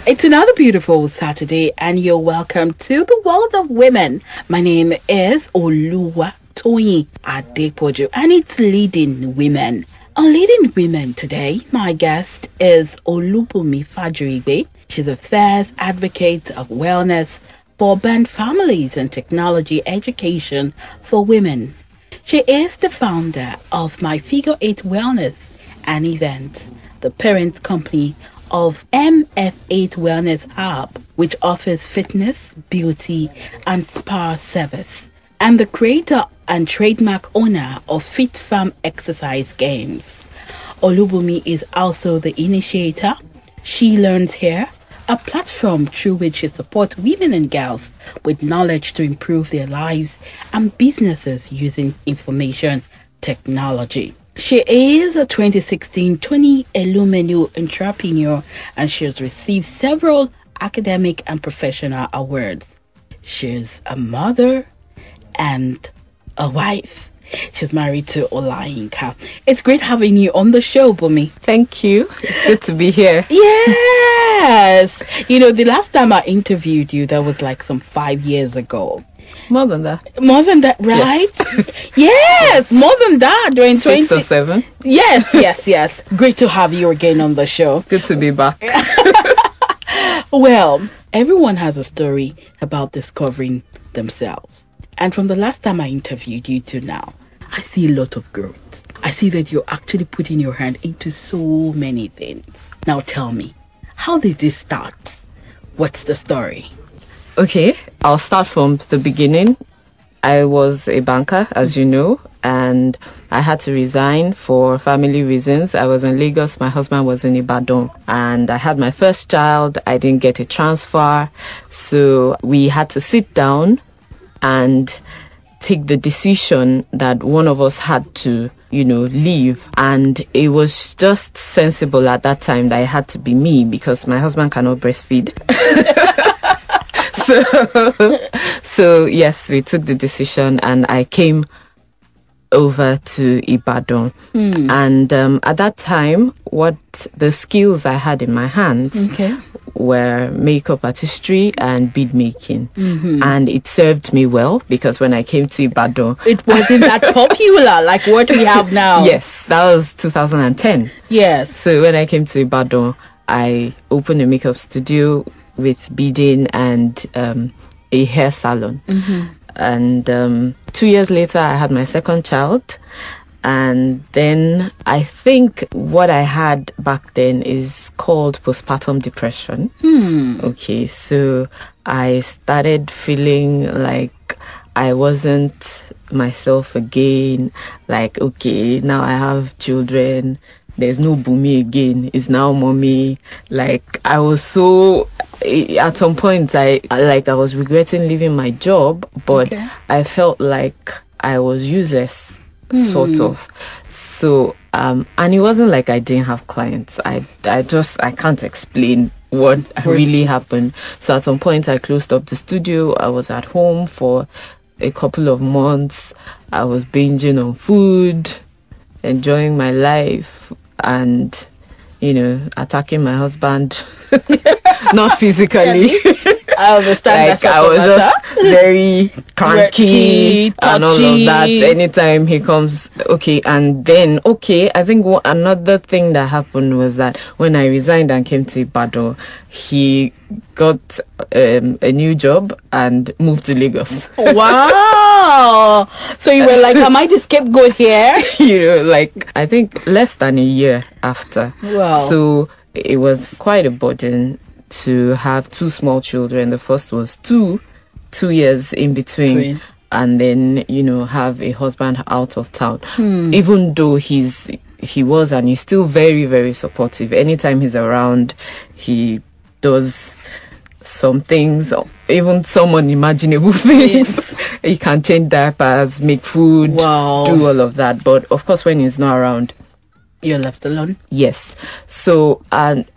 It's another beautiful Saturday, and you're welcome to the world of women. My name is Toyin Adepoju, and it's Leading Women. On Leading Women today, my guest is Olubunmi Fajuyigbe. She's a fierce advocate of wellness for burnt families and technology education for women. She is the founder of My Figure 8 Wellness and Events, the parent company of MF8 Wellness Hub, which offers fitness, beauty, and spa service, and the creator and trademark owner of Fit Farm Exercise Games. Olubunmi is also the initiator She Learns Here, a platform through which she supports women and girls with knowledge to improve their lives and businesses using information technology. She is a 2016 Toyin Adepoju entrepreneur, and she has received several academic and professional awards. She's a mother and a wife. She's married to Olayinka. It's great having you on the show, Bumi. Thank you. It's good to be here. Yes. You know, the last time I interviewed you, that was like some 5 years ago. More than that. More than that, right? Yes, more than that. During 6 or 7. Yes. Great to have you again on the show. Good to be back. Well, everyone has a story about discovering themselves. And from the last time I interviewed you to now, I see a lot of growth. I see that you're actually putting your hand into so many things. Now tell me, how did this start? What's the story? Okay, I'll start from the beginning. I was a banker, as you know, and I had to resign for family reasons. I was in Lagos, my husband was in Ibadan, and I had my first child. I didn't get a transfer, so we had to sit down and take the decision that one of us had to, leave. And it was just sensible at that time that it had to be me because my husband cannot breastfeed. So yes, we took the decision and I came over to Ibadan. And at that time, what the skills I had in my hands were makeup artistry and bead making. And it served me well because when I came to Ibadan, it wasn't that popular like what we have now. Yes, that was 2010. Yes. So when I came to Ibadan, I opened a makeup studio with beading and a hair salon. And 2 years later, I had my second child. And then I think what I had back then is called postpartum depression. Okay, so I started feeling like I wasn't myself again. Like, okay, now I have children. There's no Bumi again. It's now mommy. Like, I was so... At some point, I was regretting leaving my job, but I felt like I was useless, sort of. So, and it wasn't like I didn't have clients. I can't explain what really happened. So at some point, I closed up the studio. I was at home for a couple of months. I was binging on food, enjoying my life, and attacking my husband. Not physically. I understand. Like, I was just very cranky and all of that. Anytime he comes, and then, I think another thing that happened was that when I resigned and came to Ibadan, he got a new job and moved to Lagos. Wow! So you were like, am I the scapegoat here? I think less than a year after. Wow. So it was quite a burden to have 2 small children. The first was 2 years in between. And then, have a husband out of town. Even though he was and he's still very, very supportive. Anytime he's around, he does some things, even some unimaginable things. He can change diapers, make food, do all of that. But of course, when he's not around, you're left alone. Yes. So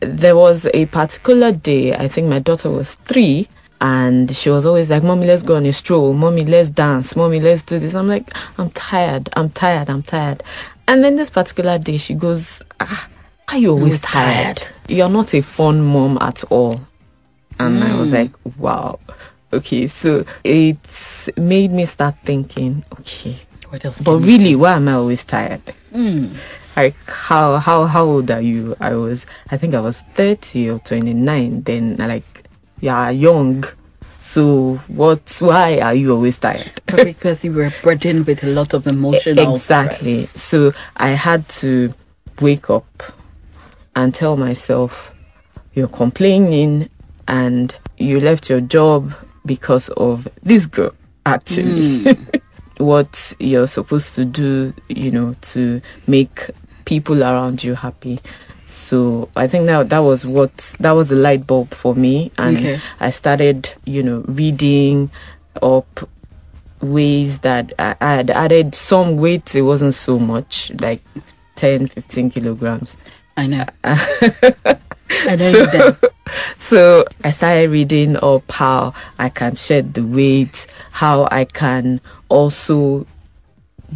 there was a particular day, I think my daughter was 3, and she was always like, Mommy, let's go on a stroll. Mommy, let's dance. Mommy, let's do this. I'm like, I'm tired. And then this particular day, she goes, why are you always tired? You're not a fun mom at all. And I was like, wow. Okay, so it made me start thinking, okay, What else? but really, why am I always tired? Like, how old are you? I think I was 30 or 29 then. Like, yeah, young. So why are you always tired? Because you were burdened with a lot of emotional Exactly. stress. So I had to wake up and tell myself, you're complaining and you left your job because of this girl, actually. What you're supposed to do, to make people around you happy. So I think that was the light bulb for me. And I started, reading up ways that I had added some weight. It wasn't so much, like 10, 15 kilograms. I know. I know you did. So I started reading up how I can shed the weight, how I can also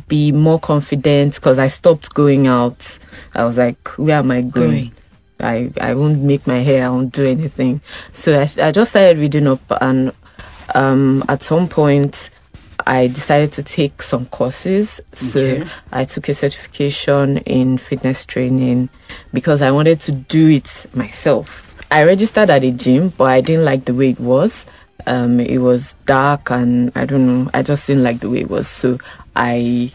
be more confident, because I stopped going out. I was like, where am I going? I won't make my hair, I won't do anything. So I just started reading up, and at some point I decided to take some courses. So I took a certification in fitness training because I wanted to do it myself. I registered at a gym, but I didn't like the way it was. It was dark, and I don't know, I just didn't like the way it was. So I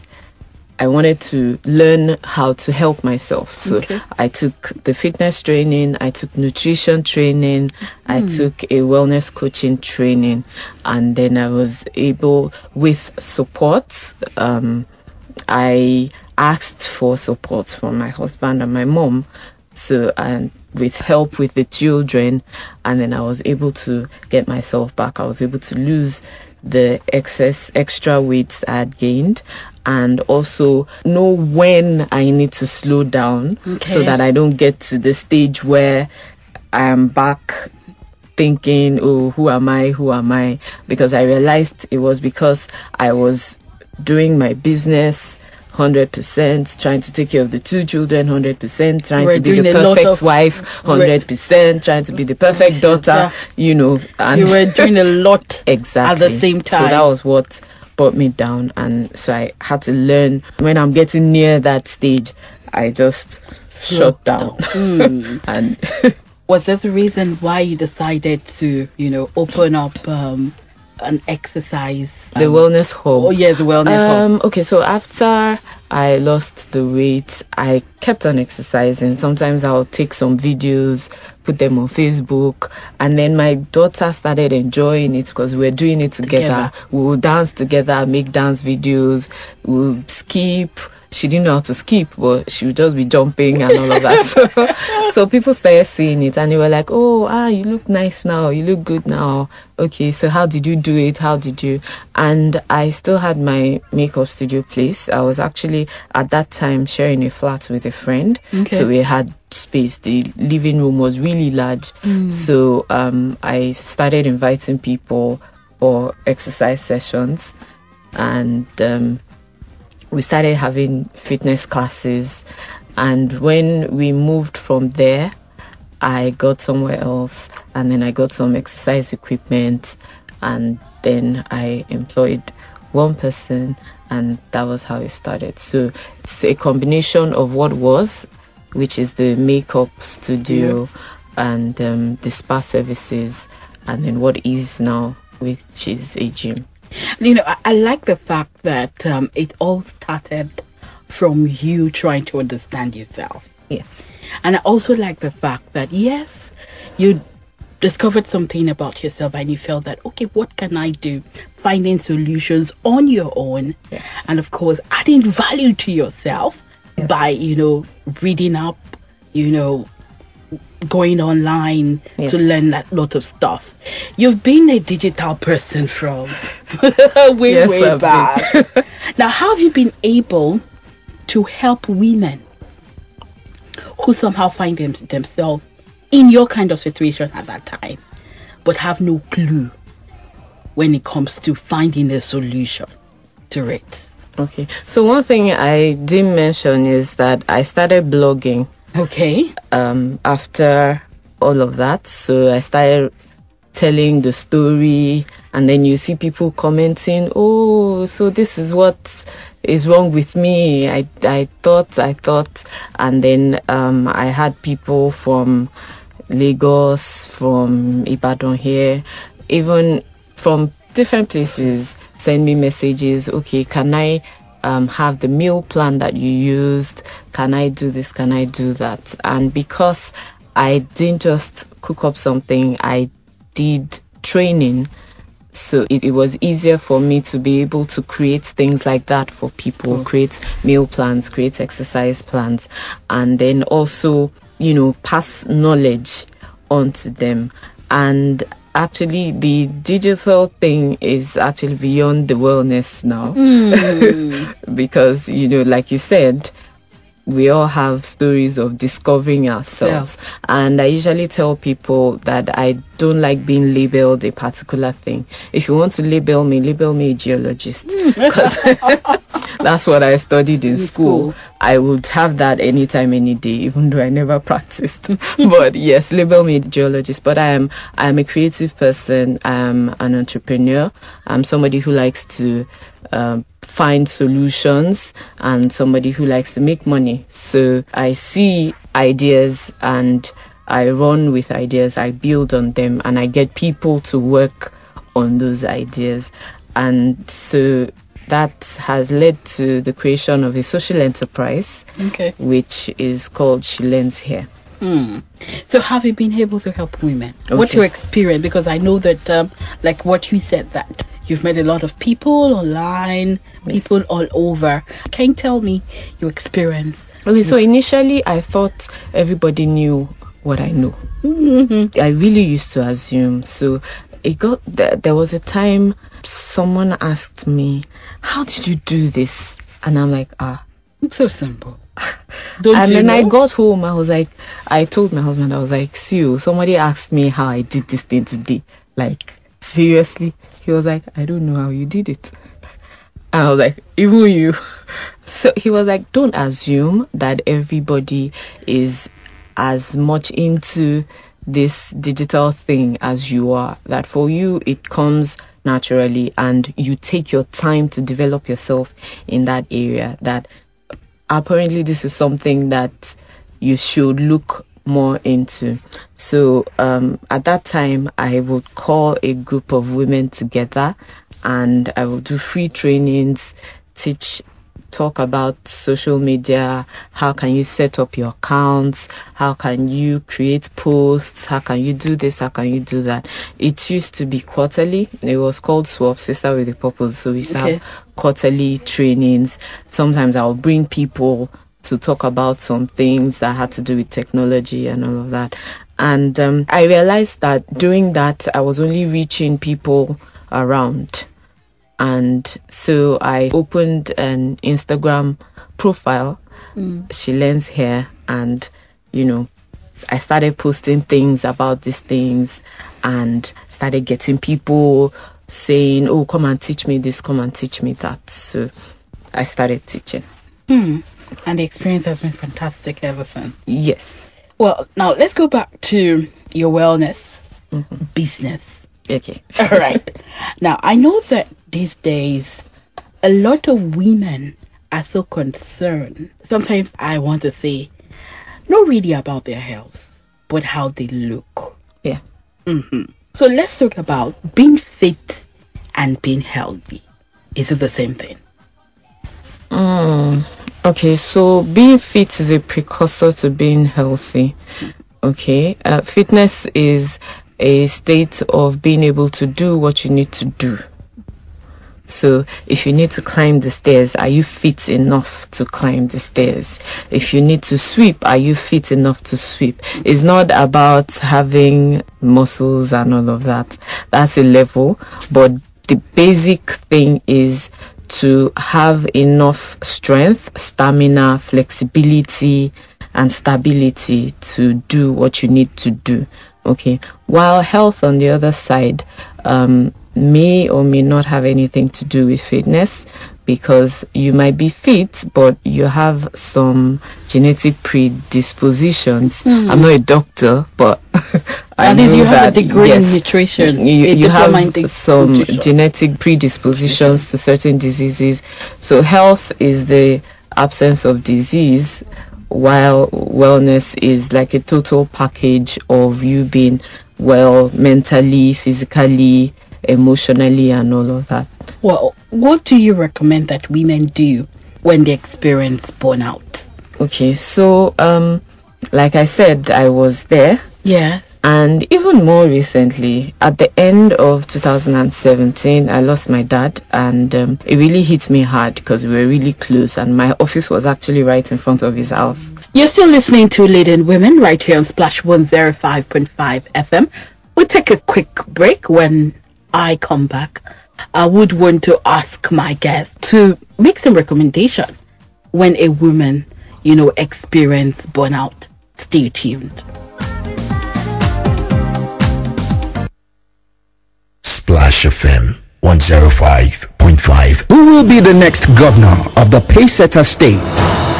wanted to learn how to help myself. So I took the fitness training, I took nutrition training, I took a wellness coaching training, and then I was able, with support, I asked for support from my husband and my mom. So, and with help with the children, and then I was able to get myself back. I was able to lose the extra weight I had gained, and also know when I need to slow down so that I don't get to the stage where I am back thinking, oh, who am I? Because I realized it was because I was doing my business 100%, trying to take care of the 2 children 100%, trying to be the perfect wife 100%, trying to be the perfect daughter, and you were doing a lot exactly at the same time. So that was what brought me down, and so I had to learn. When I'm getting near that stage, I just shut down. And was that the reason why you decided to, open up an exercise, the wellness hub? Oh yes, the wellness hub. Okay, so after I lost the weight, I kept on exercising. Sometimes I'll take some videos, put them on Facebook, and then my daughter started enjoying it because we're doing it together. We will dance together, make dance videos, we'll skip. She didn't know how to skip, but she would just be jumping and all of that. So people started seeing it, and they were like, oh, you look nice now. You look good now. Okay, so how did you do it? How did you? And I still had my makeup studio place. I was actually, at that time, sharing a flat with a friend. So we had space. The living room was really large. So I started inviting people for exercise sessions, and we started having fitness classes. And when we moved from there, I got somewhere else, and then I got some exercise equipment, and then I employed one person, and that was how it started. So it's a combination of what was, which is the makeup studio and the spa services, and then what is now, which is a gym. I like the fact that it all started from you trying to understand yourself. Yes. And I also like the fact that, yes, you discovered something about yourself and you felt that, okay, what can I do? Finding solutions on your own. Yes. And of course, adding value to yourself by, reading up, going online to learn that lot of stuff. You've been a digital person from way back. Now, how have you been able to help women who somehow find themselves in your kind of situation at that time, but have no clue when it comes to finding a solution to it? Okay. So one thing I didn't mention is that I started blogging. Okay. After all of that, so I started telling the story, and then you see people commenting, oh, so this is what is wrong with me. I thought, and then I had people from Lagos, from Ibadan here, even from different places, send me messages. Okay, can I have the meal plan that you used? Can I do this? Can I do that? And because I didn't just cook up something, I did training. So it was easier for me to be able to create things like that for people, create meal plans, create exercise plans, and then also, pass knowledge on to them. And actually, the digital thing is actually beyond the wellness now. Because, like you said, we all have stories of discovering ourselves. Yeah. And I usually tell people that I don't like being labeled a particular thing. If you want to label me a geologist. Because that's what I studied in school. I would have that anytime, any day, even though I never practiced. But yes, label me a geologist. But I am a creative person. I'm an entrepreneur. I'm somebody who likes to find solutions, and somebody who likes to make money. So I see ideas and I run with ideas, I build on them, and I get people to work on those ideas. And so that has led to the creation of a social enterprise, which is called She Learns Here. So have you been able to help women? What's your experience? Because I know that, like what you said, that you've met a lot of people online, people all over. Can you tell me your experience? Okay, so initially I thought everybody knew what I know. I really used to assume. So there was a time someone asked me, how did you do this? And I'm like, it's so simple. Then I got home, I told my husband, I was like, see, somebody asked me how I did this thing today. Like, seriously? He was like, I don't know how you did it. And I was like, even you. So he was like, don't assume that everybody is as much into this digital thing as you are. That for you, it comes naturally and you take your time to develop yourself in that area. That apparently this is something that you should look more into. So at that time, I would call a group of women together and I would do free trainings, talk about social media, how can you set up your accounts, how can you create posts, how can you do this, how can you do that. It used to be quarterly. It was called Swap, Sister with a Purpose. So we used to have quarterly trainings. Sometimes I'll bring people to talk about some things that had to do with technology and all of that. And I realized that doing that, I was only reaching people around. And so I opened an Instagram profile, She Learns Here, and, I started posting things about these things and started getting people saying, oh, come and teach me this, come and teach me that. So I started teaching. And the experience has been fantastic ever since. Yes. Well, now let's go back to your wellness business. Okay. All right. Now, I know that these days, a lot of women are so concerned. Sometimes I want to say, not really about their health, but how they look. Yeah. So let's talk about being fit and being healthy. Is it the same thing? Okay, so being fit is a precursor to being healthy. Okay, fitness is a state of being able to do what you need to do. So if you need to climb the stairs, are you fit enough to climb the stairs? If you need to sweep, are you fit enough to sweep? It's not about having muscles and all of that. That's a level. But the basic thing is to have enough strength, stamina, flexibility, and stability to do what you need to do. Okay. While health on the other side, may or may not have anything to do with fitness. because you might be fit, but you have some genetic predispositions. I'm not a doctor, but I At know least you have that, a degree yes, in nutrition. you have in some nutrition. genetic predispositions to certain diseases. So health is the absence of disease, while wellness is like a total package of you being well mentally, physically, emotionally, and all of that. Well, what do you recommend that women do when they experience burnout? Okay, so like I said, I was there. Yes. And even more recently, at the end of 2017, I lost my dad, and it really hit me hard because we were really close, and my office was actually right in front of his house. You're still listening to Leading Women right here on Splash 105.5 FM. We'll take a quick break. When I come back, I would want to ask my guest to make some recommendation when a woman, experience burnout. Stay tuned. Splash FM 105.5. Who will be the next governor of the Paysetter state?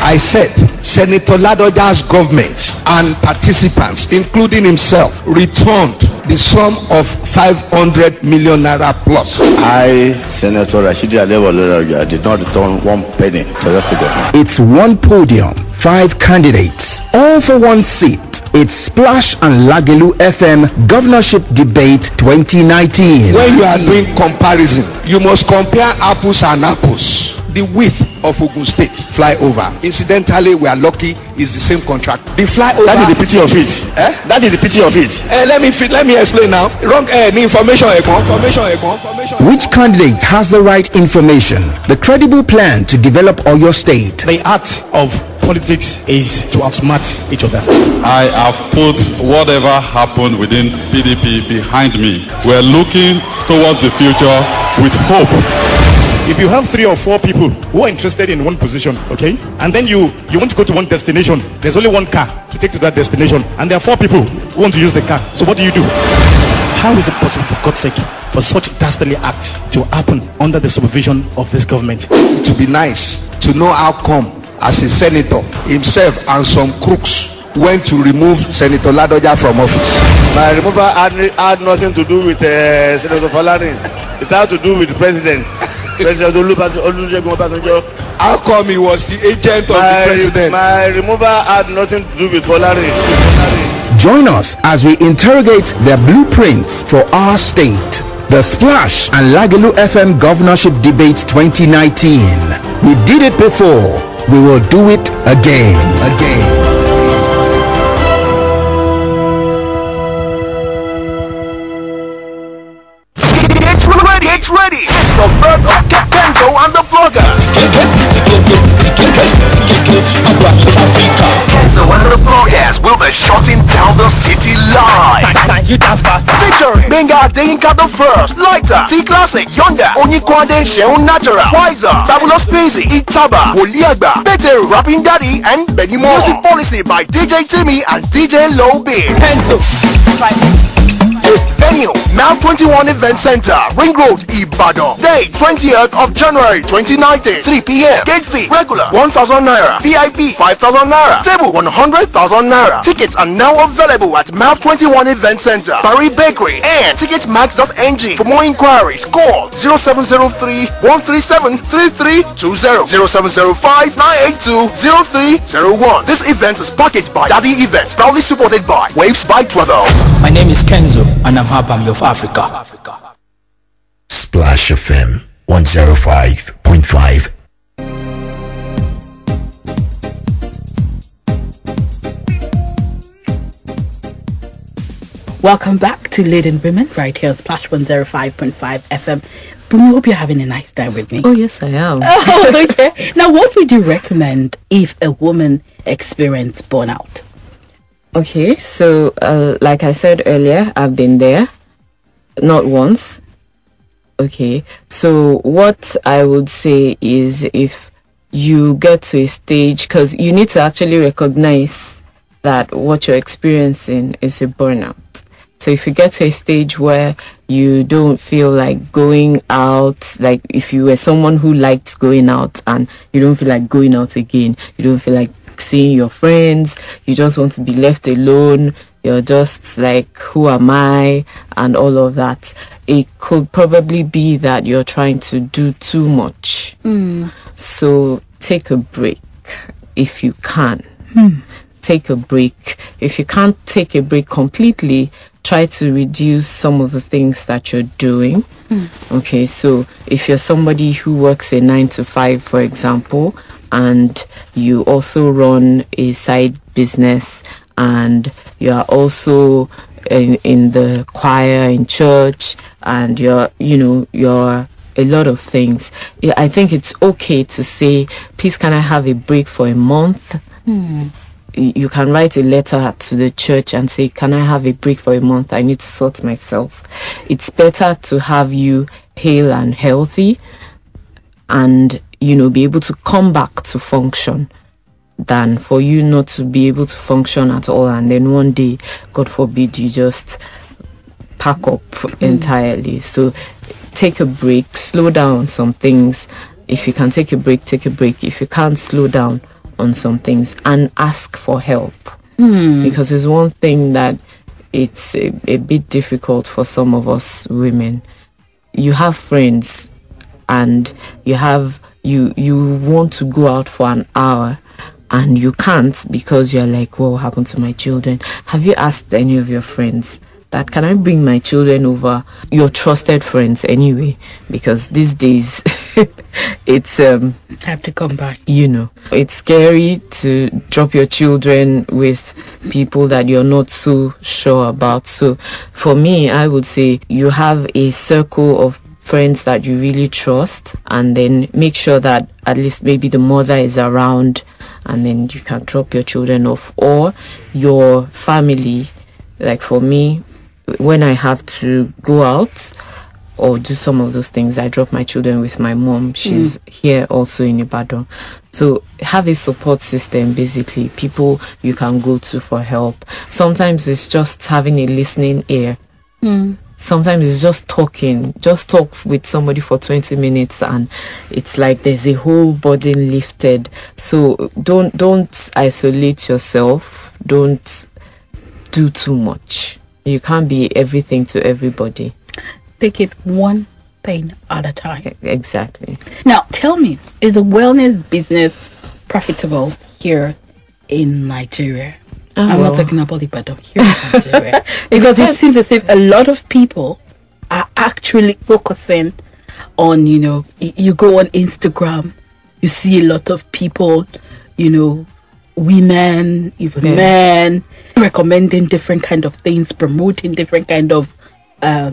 I said Senator Ladoja's government and participants, including himself, returned the sum of 500 million naira plus. I, Senator Rashidi Adepoju, did not return 1 penny to the state government. It's one podium, 5 candidates, all for one seat. It's Splash and Lagelu FM Governorship Debate 2019. When you are doing comparison, you must compare apples and apples. The width of Ogun State flyover, incidentally, we are lucky, is the same contract. The flyover, That is the pity of it. That is the pity of it. Let me explain now. Wrong information. Which candidate has the right information, the credible plan to develop Oyo State? The art of politics is to outsmart each other. I have put whatever happened within PDP behind me. We're looking towards the future with hope. If you have 3 or 4 people who are interested in one position, okay, and then you want to go to one destination, there's only one car to take to that destination, and there are 4 people who want to use the car. So what do? How is it possible, for God's sake, for such a dastardly act to happen under the supervision of this government? It would be nice to know how come, as a senator, himself and some crooks went to remove Senator Ladoja from office. My removal had nothing to do with Senator Falarin. It had to do with the president. President Olubunmi. How come he was the agent of the president? My removal had nothing to do with Falarin. Join us as we interrogate their blueprints for our state. The Splash and Lagelu FM Governorship Debate 2019. We did it before. We will do it again. Get ready! It's the birth of Kenzo and the bloggers. Kenzo and the bloggers will be shutting down the city live. Featuring Benga Adeyinka the First, Lighter, T-Classic, Yonda, Onikwande, Sheun Natural, Wiser, Fabulous Paisley, Ichaba, Oliagba, Bete, Rapping Daddy, and many more. Music policy by DJ Timmy and DJ Low Beat. Kenzo. Venue, Mount 21 Event Center, Ring Road, Ibadan. Date, 20th of January 2019, 3 p.m. Gate fee, regular, 1,000 naira. VIP, 5,000 naira. Table, 100,000 naira. Tickets are now available at Mount 21 Event Center, Barry Bakery, and ticketmax.ng. For more inquiries, call 0703-137-3320, 0705-982-0301. This event is packaged by Daddy Events, proudly supported by Waves by Travel. My name is Kenzo, and I'm happy of Africa. Splash FM 105.5. Welcome back to Leading Women right here on Splash 105.5 FM. I hope you're having a nice time with me. Oh, yes, I am. Oh, okay. Now, what would you recommend if a woman experienced burnout? Okay, so like I said earlier, I've been there, not once. Okay, so what I would say is, if you get to a stage, because you need to actually recognize that what you're experiencing is a burnout. So if you get to a stage where you don't feel like going out, like if you were someone who liked going out and you don't feel like going out again, you don't feel like seeing your friends, you just want to be left alone, you're just like, who am I, and all of that, it could probably be that you're trying to do too much. So take a break if you can. Take a break. If you can't take a break completely, try to reduce some of the things that you're doing. Okay, so if you're somebody who works a 9 to 5, for example, and you also run a side business, and you are also in the choir in church, and you're a lot of things, I think it's okay to say, please, can I have a break for a month? You can write a letter to the church and say, can I have a break for a month? I need to sort myself. It's better to have you hale and healthy and, be able to come back to function than for you not to be able to function at all. And then one day, God forbid, you just pack up entirely. So take a break, slow down on some things. If you can take a break, take a break. If you can't, slow down on some things and ask for help, because there's one thing that it's a bit difficult for some of us women. You have friends and you want to go out for an hour and you can't because you're like, what will happen to my children? Have you asked any of your friends that, can I bring my children over? Your trusted friends anyway, because these days it's have to come back. It's scary to drop your children with people that you're not so sure about. So for me, I would say you have a circle of friends that you really trust, and then make sure that at least maybe the mother is around, and then you can drop your children off, or your family. Like for me, when I have to go out or do some of those things, I drop my children with my mom. She's here also in Ibadan. So have a support system, basically, people you can go to for help. Sometimes it's just having a listening ear. Sometimes it's just talking. Just talk with somebody for 20 minutes and it's like there's a whole burden lifted. So don't isolate yourself. Don't do too much. You can't be everything to everybody. Take it one thing at a time. Exactly. Now, tell me, is a wellness business profitable here in Nigeria? I'm not talking about Ibadan, here in Nigeria. Because it seems as if a lot of people are actually focusing on, you go on Instagram, you see a lot of people, women, even men, recommending different kind of things, promoting different kind of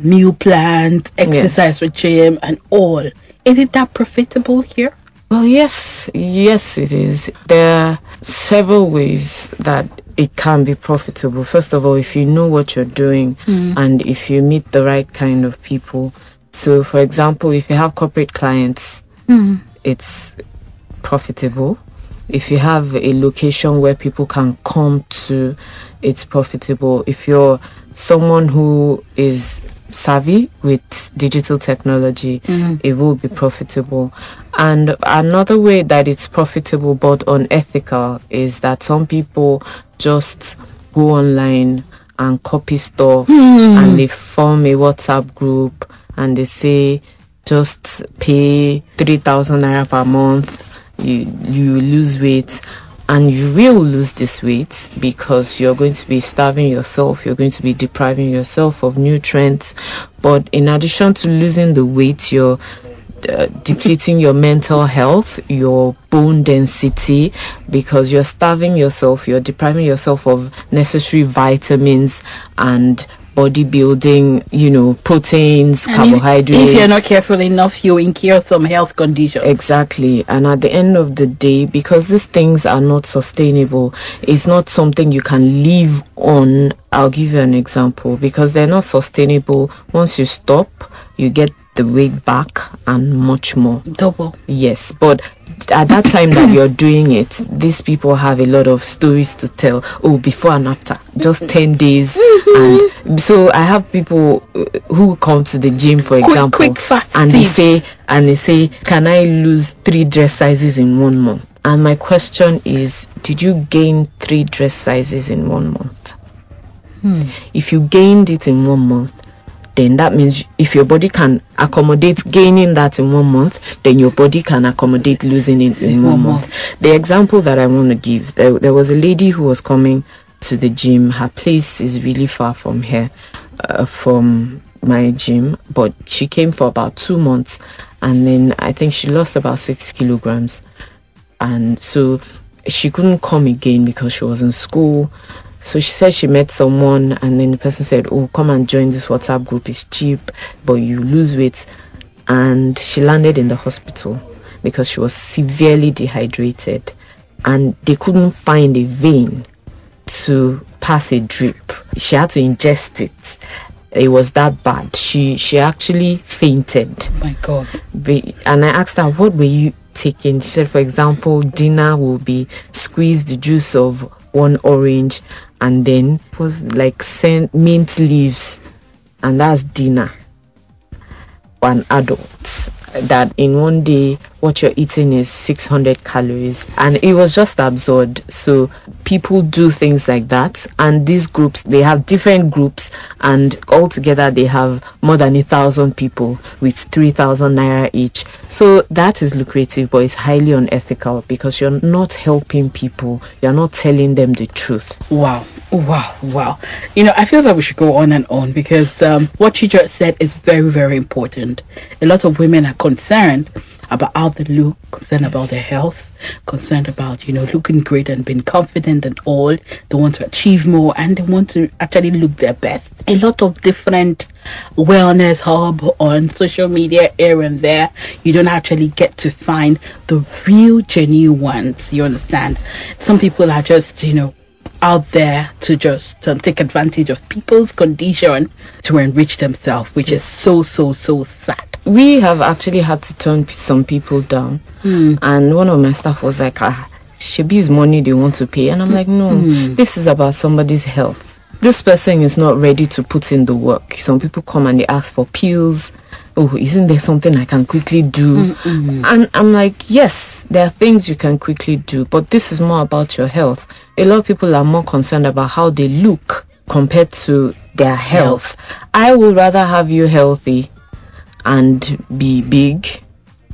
meal plans, exercise regime, and all. Is it that profitable here? Well, yes, it is. There are several ways that it can be profitable. First of all, if you know what you're doing and if you meet the right kind of people. So, for example, if you have corporate clients, it's profitable. If you have a location where people can come to, it's profitable. If you're someone who is savvy with digital technology, it will be profitable. And another way that it's profitable but unethical is that some people just go online and copy stuff and they form a WhatsApp group and they say just pay 3,000 naira per month, you lose weight. And you will lose this weight because you're going to be starving yourself. You're going to be depriving yourself of nutrients. But in addition to losing the weight, you're depleting your mental health, your bone density, because you're starving yourself. You're depriving yourself of necessary vitamins and bodybuilding, proteins, and carbohydrates. If you're not careful enough, you incur some health conditions. Exactly. And at the end of the day, because these things are not sustainable, it's not something you can live on. I'll give you an example. Because they're not sustainable, once you stop, you get the weight back and much more. Double. Yes, but at that time that you're doing it, these people have a lot of stories to tell. Oh, before and after, just 10 days. And so I have people who come to the gym, for example, quick fast and they say, can I lose 3 dress sizes in 1 month? And my question is, did you gain 3 dress sizes in 1 month? If you gained it in 1 month, then that means if your body can accommodate gaining that in 1 month, then your body can accommodate losing it in 1 month. The example that I want to give, there was a lady who was coming to the gym. Her place is really far from here, from my gym, but she came for about 2 months, and then I think she lost about 6 kilograms. And so she couldn't come again because she was in school. So she said she met someone, and then the person said, oh, come and join this WhatsApp group, it's cheap, but you lose weight. And she landed in the hospital because she was severely dehydrated, and they couldn't find a vein to pass a drip. She had to ingest it. It was that bad. She actually fainted. Oh my God. And I asked her, what were you taking? She said, for example, dinner will be squeeze the juice of 1 orange, and then it was like mint leaves, and that's dinner. An adult, that in 1 day what you're eating is 600 calories, and it was just absurd. So people do things like that, and these groups, they have different groups, and altogether they have more than 1,000 people with 3,000 naira each. So that is lucrative, but it's highly unethical because you're not helping people, you're not telling them the truth. Wow. You know, I feel that we should go on and on because what you just said is very, very important. A lot of women are concerned about how they look, concerned about their health, concerned about, you know, looking great and being confident and all. They want to achieve more, and they want to actually look their best. A lot of different wellness hub on social media here and there. You don't actually get to find the real genuine ones. You understand? Some people are just, you know, out there to just take advantage of people's condition to enrich themselves, which is so sad. We have actually had to turn some people down, and one of my staff was like, Shebi's money they want to pay, and I'm like, no, this is about somebody's health. This person is not ready to put in the work. Some people come and they ask for pills. Oh, isn't there something I can quickly do? And I'm like, yes, there are things you can quickly do, but this is more about your health. A lot of people are more concerned about how they look compared to their health. I would rather have you healthy and be big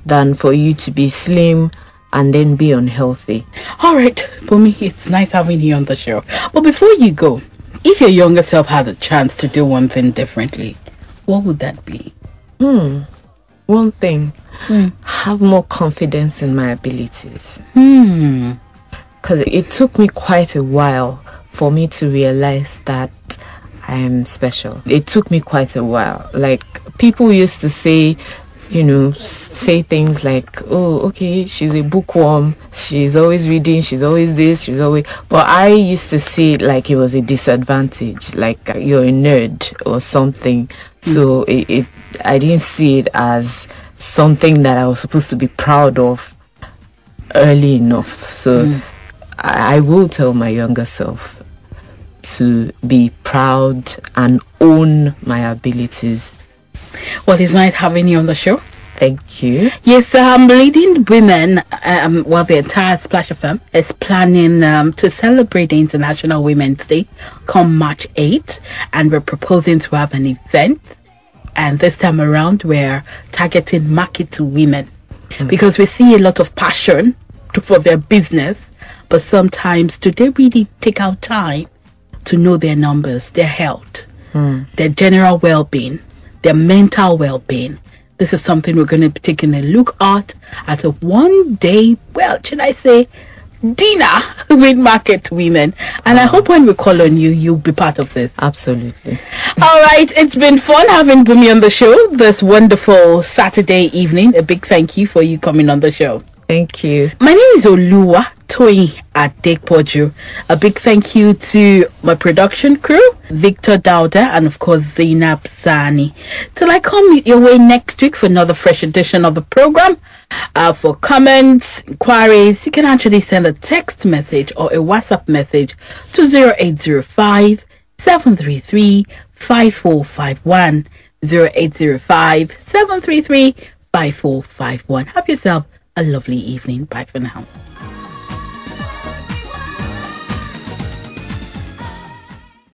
than for you to be slim and then be unhealthy. All right, Bumi, it's nice having you on the show. But before you go, if your younger self had a chance to do one thing differently, what would that be? One thing, have more confidence in my abilities. Because it took me quite a while for me to realize that I am special. It took me quite a while. Like, people used to say, you know, say things like, oh, okay, she's a bookworm, she's always reading, she's always this, she's always... But I used to see it like it was a disadvantage, like you're a nerd or something. So I didn't see it as something that I was supposed to be proud of early enough. So I will tell my younger self to be proud and own my abilities. Well, it's nice having you on the show. Thank you. Yes, Leading Women, the entire Splash FM is planning to celebrate the International Women's Day come March 8th, and we're proposing to have an event. And this time around, we're targeting market women because we see a lot of passion for their business, but sometimes do they really take out time to know their numbers, their health, their general well-being, their mental well-being? This is something we're going to be taking a look at a one-day, well, should I say, dinner with market women. And I hope when we call on you, you'll be part of this. Absolutely. All right. It's been fun having Bumi on the show this wonderful Saturday evening. A big thank you for you coming on the show. Thank you. My name is Toyin Adepoju. A big thank you to my production crew, Victor Dauda, and of course Zainab Zani. Till I come your way next week for another fresh edition of the program. For comments, inquiries, you can actually send a text message or a WhatsApp message to 0805 733 5451. 0805 733 5451. Have yourself a lovely evening. Bye for now.